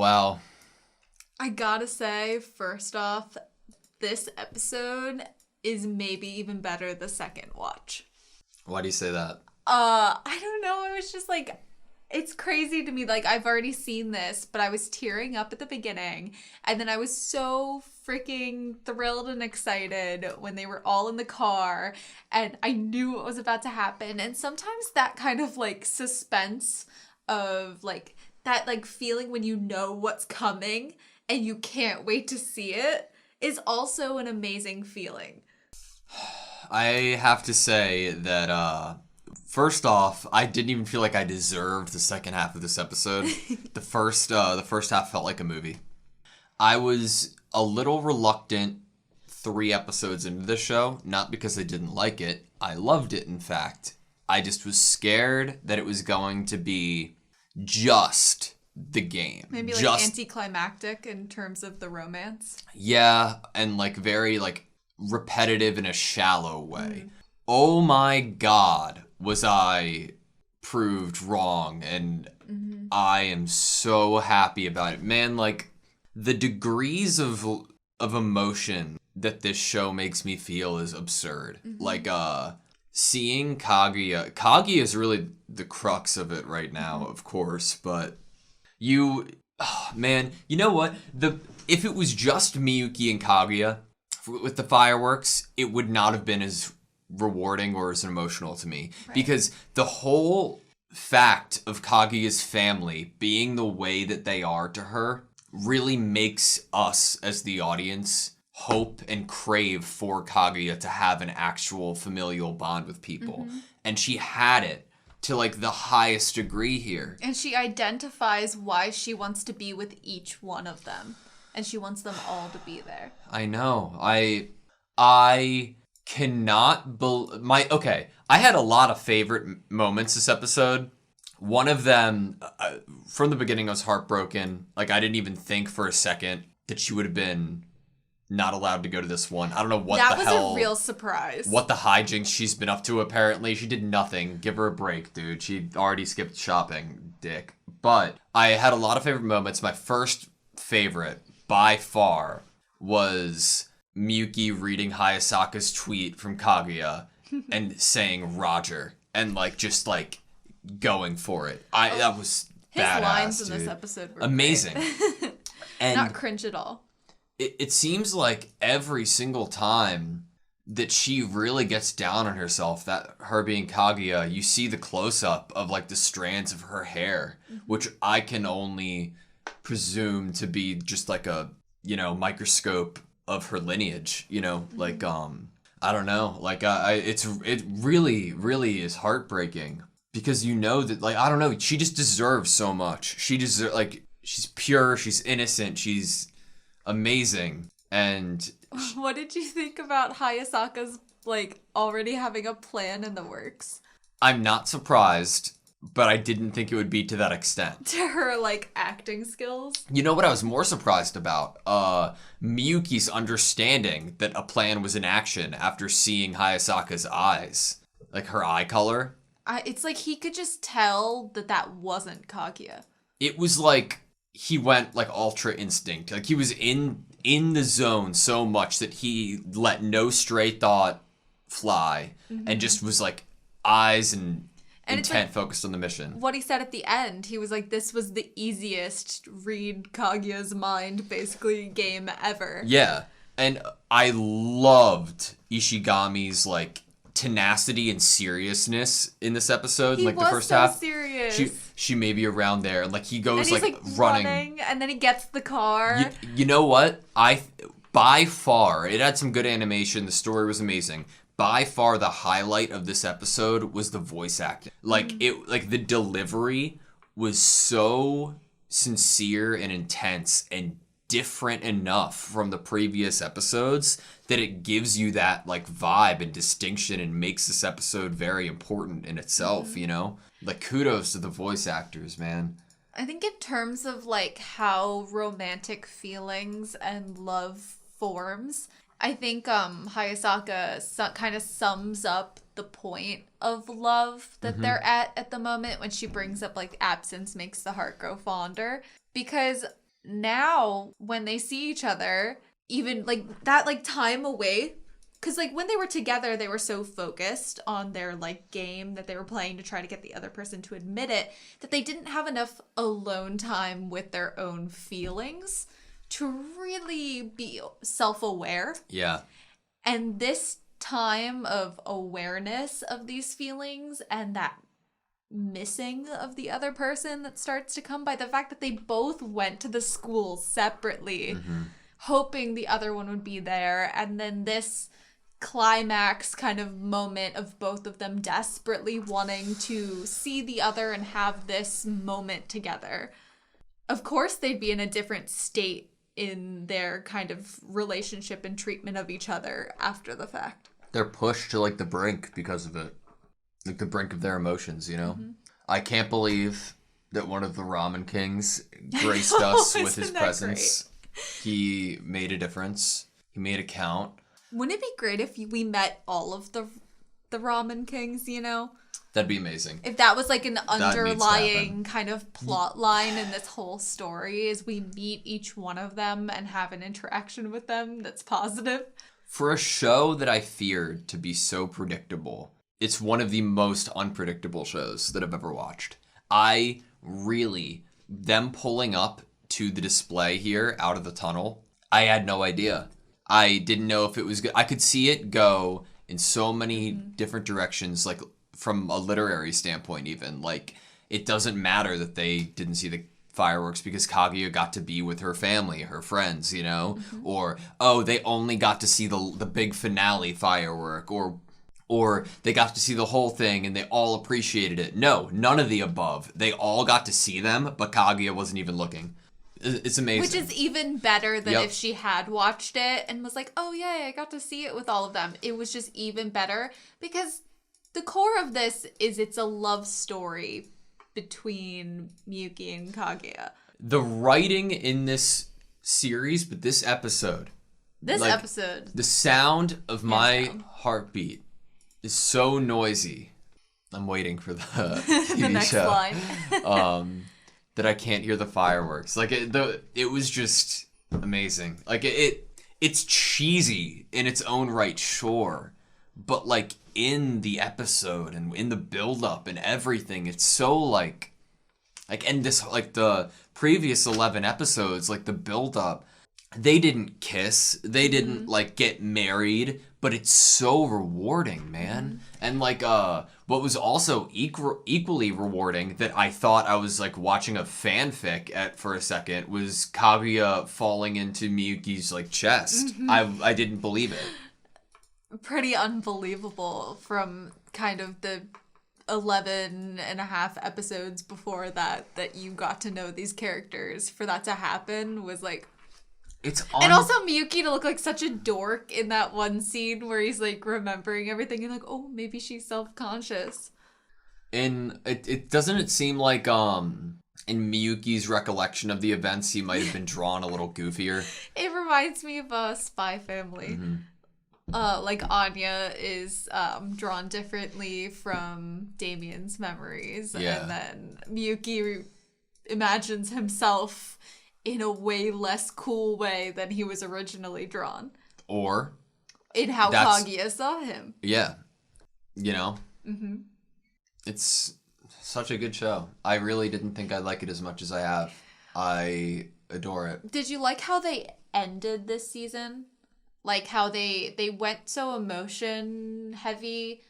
Wow. I gotta say, first off, this episode is maybe even better the second watch. Why do you say that? I don't know. It was just like, it's crazy to me. Like, I've already seen this, but I was tearing up at the beginning. And then I was so freaking thrilled and excited when they were all in the car. And I knew what was about to happen. And sometimes that kind of, like, suspense of, like, that, like, feeling when you know what's coming and you can't wait to see it is also an amazing feeling. I have to say that, first off, I didn't even feel like I deserved the second half of this episode. The first half felt like a movie. I was a little reluctant 3 episodes into the show, not because I didn't like it. I loved it, in fact. I just was scared that it was going to be just the game. Maybe like anticlimactic in terms of the romance. Yeah, and like very like repetitive in a shallow way. Oh my God, was I proved wrong, and I am so happy about it. Man, like the degrees of emotion that this show makes me feel is absurd. Like seeing Kaguya is really the crux of it right now, of course, but man, you know what? If it was just Miyuki and Kaguya with the fireworks, it would not have been as rewarding or as emotional to me. Right. Because the whole fact of Kaguya's family being the way that they are to her really makes us as the audience hope and crave for Kaguya to have an actual familial bond with people. And she had it to like the highest degree here. And she identifies why she wants to be with each one of them. And she wants them all to be there. I know. I cannot okay, I had a lot of favorite moments this episode. One of them, from the beginning, I was heartbroken. Like, I didn't even think for a second that she would have been not allowed to go to this one. I don't know what the hell. That was a real surprise. What the hijinks she's been up to, apparently. She did nothing. Give her a break, dude. She already skipped shopping, dick. But I had a lot of favorite moments. My first favorite, by far, was Miyuki reading Hayasaka's tweet from Kaguya and saying Roger. And, like, just, like, going for it. That was his badass, lines in dude. This episode were amazing. And not cringe at all. It seems like every single time that she really gets down on herself, that her being Kaguya, you see the close-up of like the strands of her hair, which I can only presume to be just like a, microscope of her lineage, like, I don't know, like, it really, really is heartbreaking because that, like, I don't know, she just deserves so much. She deserves, like, she's pure, she's innocent, she's amazing. And what did you think about Hayasaka's like already having a plan in the works? I'm not surprised, but I didn't think it would be to that extent. To her like acting skills. You know what I was more surprised about? Miyuki's understanding that a plan was in action after seeing Hayasaka's eyes, like her eye color. It's like he could just tell that wasn't Kaguya. It was like he went like ultra instinct. Like he was in the zone so much that he let no stray thought fly and just was like eyes and intent like, focused on the mission. What he said at the end, he was like, this was the easiest read Kaguya's mind basically game ever. Yeah. And I loved Ishigami's like tenacity and seriousness in this episode. He like was the first so half. Serious. She may be around there, and like he goes and he's, like running, and then he gets the car. You know what? By far, it had some good animation. The story was amazing. By far, the highlight of this episode was the voice acting. Like the delivery was so sincere and intense and different enough from the previous episodes that it gives you that like vibe and distinction and makes this episode very important in itself, Like kudos to the voice actors, man. I think in terms of like how romantic feelings and love forms, I think Hayasaka kind of sums up the point of love that they're at the moment when she brings up like absence makes the heart grow fonder, because now when they see each other, even like that like time away, because like when they were together, they were so focused on their like game that they were playing to try to get the other person to admit it, that they didn't have enough alone time with their own feelings to really be self-aware. Yeah. And this time of awareness of these feelings and that missing of the other person that starts to come by the fact that they both went to the school separately, hoping the other one would be there, and then this climax kind of moment of both of them desperately wanting to see the other and have this moment together. Of course, they'd be in a different state in their kind of relationship and treatment of each other after the fact. They're pushed to like the brink because of it. Like the brink of their emotions, you know? I can't believe that one of the ramen kings graced us with his presence. He made a difference. He made a count. Wouldn't it be great if we met all of the ramen kings, you know? That'd be amazing. If that was like an underlying kind of plot line in this whole story, is we meet each one of them and have an interaction with them that's positive. For a show that I feared to be so predictable, it's one of the most unpredictable shows that I've ever watched. Them pulling up to the display here out of the tunnel, I had no idea. I didn't know if it was good. I could see it go in so many different directions, like from a literary standpoint even. Like, it doesn't matter that they didn't see the fireworks because Kaguya got to be with her family, her friends, you know? Or, oh, they only got to see the big finale firework, or they got to see the whole thing and they all appreciated it. No, none of the above. They all got to see them, but Kaguya wasn't even looking. It's amazing. Which is even better than if she had watched it and was like, oh yeah, I got to see it with all of them. It was just even better because the core of this is it's a love story between Miyuki and Kaguya. The writing in this series, but this episode. The sound of my heartbeat is so noisy. I'm waiting for the TV the next show. line. That I can't hear the fireworks. Like it was just amazing. Like it's cheesy in its own right, sure, but like in the episode and in the build up and everything, it's so like and this like the previous 11 episodes, like the build up, they didn't kiss, they didn't like get married, but it's so rewarding, man. And like what was also equally rewarding that I thought I was like watching a fanfic for a second was Kaguya falling into Miyuki's like chest. I didn't believe it. Pretty unbelievable from kind of the 11 and a half episodes before that you got to know these characters. For that to happen was like, and also Miyuki to look like such a dork in that one scene where he's like remembering everything and like, oh, maybe she's self-conscious. And it doesn't seem like in Miyuki's recollection of the events he might have been drawn a little goofier. It reminds me of a Spy Family. Like Anya is drawn differently from Damien's memories, and then Miyuki imagines himself in a way less cool way than he was originally drawn. Or in how Kaguya saw him. Yeah. You know? It's such a good show. I really didn't think I'd like it as much as I have. I adore it. Did you like how they ended this season? Like how they went so emotion heavy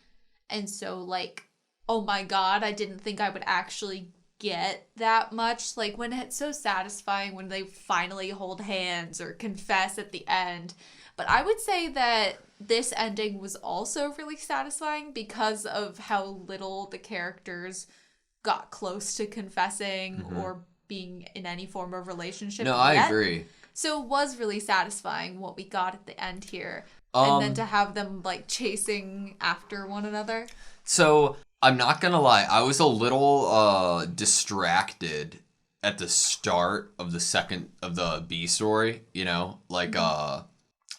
and so like, oh my god, I didn't think I would actually get that much. Like when it's so satisfying when they finally hold hands or confess at the end. But I would say that this ending was also really satisfying because of how little the characters got close to confessing or being in any form of relationship. No, I agree. So it was really satisfying what we got at the end here. And then to have them like chasing after one another. So I'm not gonna lie, I was a little distracted at the start of the B story, you know, like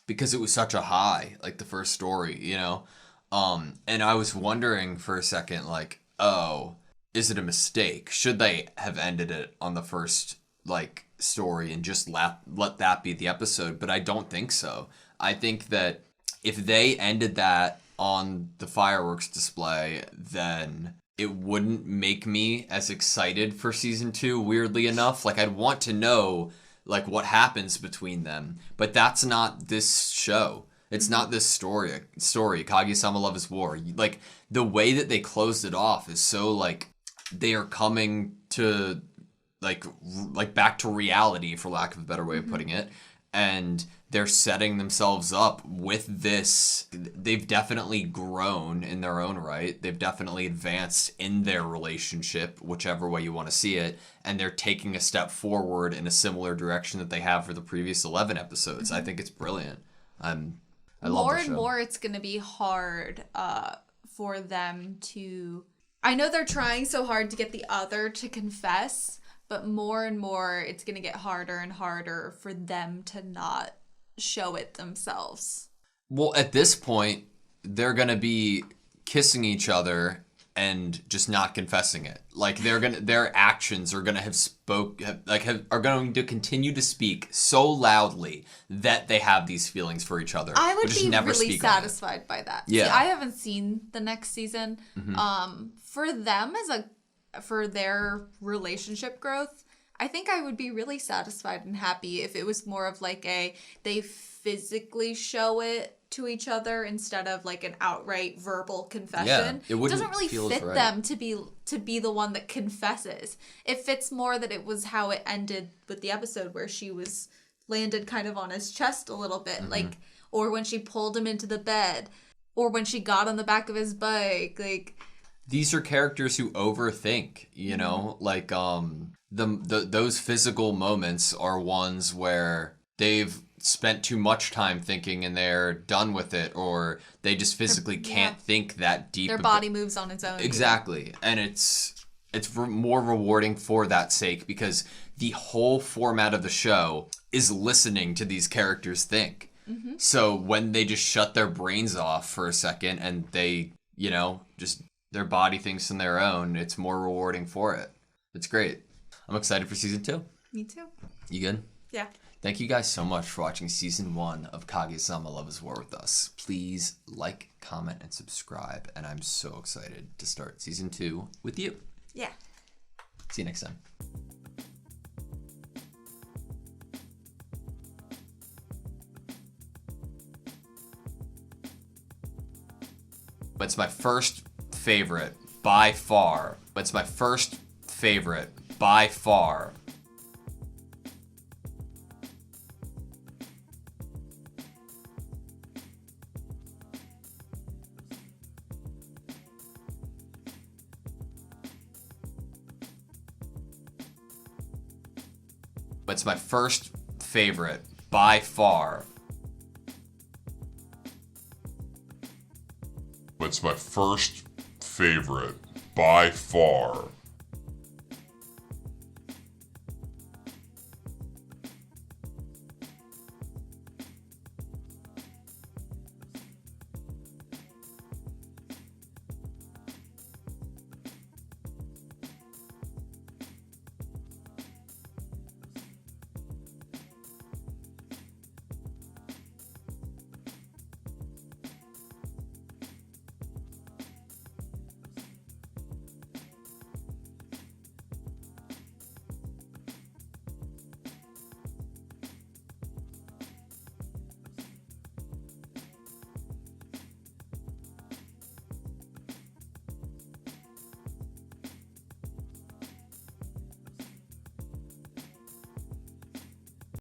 because it was such a high, like the first story, you know, and I was wondering for a second, like, oh, is it a mistake? Should they have ended it on the first like story and just let that be the episode, but I don't think so. I think that if they ended that on the fireworks display, then it wouldn't make me as excited for season 2, weirdly enough. Like, I'd want to know like what happens between them, but that's not this show. It's not this story. Kaguya-sama Love is War. Like, the way that they closed it off is so like they are coming to like back to reality, for lack of a better way of putting it, and they're setting themselves up with this. They've definitely grown in their own right. They've definitely advanced in their relationship, whichever way you want to see it, and they're taking a step forward in a similar direction that they have for the previous 11 episodes. I think it's brilliant. I love more the and show. more it's going to be hard for them to... I know they're trying so hard to get the other to confess, but more and more it's going to get harder and harder for them to not show it themselves. Well, at this point, they're going to be kissing each other and just not confessing it. Like, their actions are going to are going to continue to speak so loudly that they have these feelings for each other. I would just be never really speak on it. satisfied by that. Yeah. See, I haven't seen the next season. For them for their relationship growth, I think I would be really satisfied and happy if it was more of like they physically show it to each other instead of like an outright verbal confession. Yeah, it doesn't really feel fit right. them to be the one that confesses. It fits more that it was how it ended with the episode where she was landed kind of on his chest a little bit, like, or when she pulled him into the bed, or when she got on the back of his bike, like. These are characters who overthink, you know, like those physical moments are ones where they've spent too much time thinking and they're done with it, or they just physically can't think that deep. Their body moves on its own. Exactly. And it's more rewarding for that sake, because the whole format of the show is listening to these characters think. So when they just shut their brains off for a second and they, you know, just their body thinks on their own, it's more rewarding for it. It's great. I'm excited for season 2. Me too. You good? Yeah. Thank you guys so much for watching season 1 of Kaguya-sama Love is War with us. Please like, comment, and subscribe. And I'm so excited to start season 2 with you. Yeah. See you next time. It's my first favorite by far. It's my first favorite by far. It's my first favorite by far. It's my first favorite by far.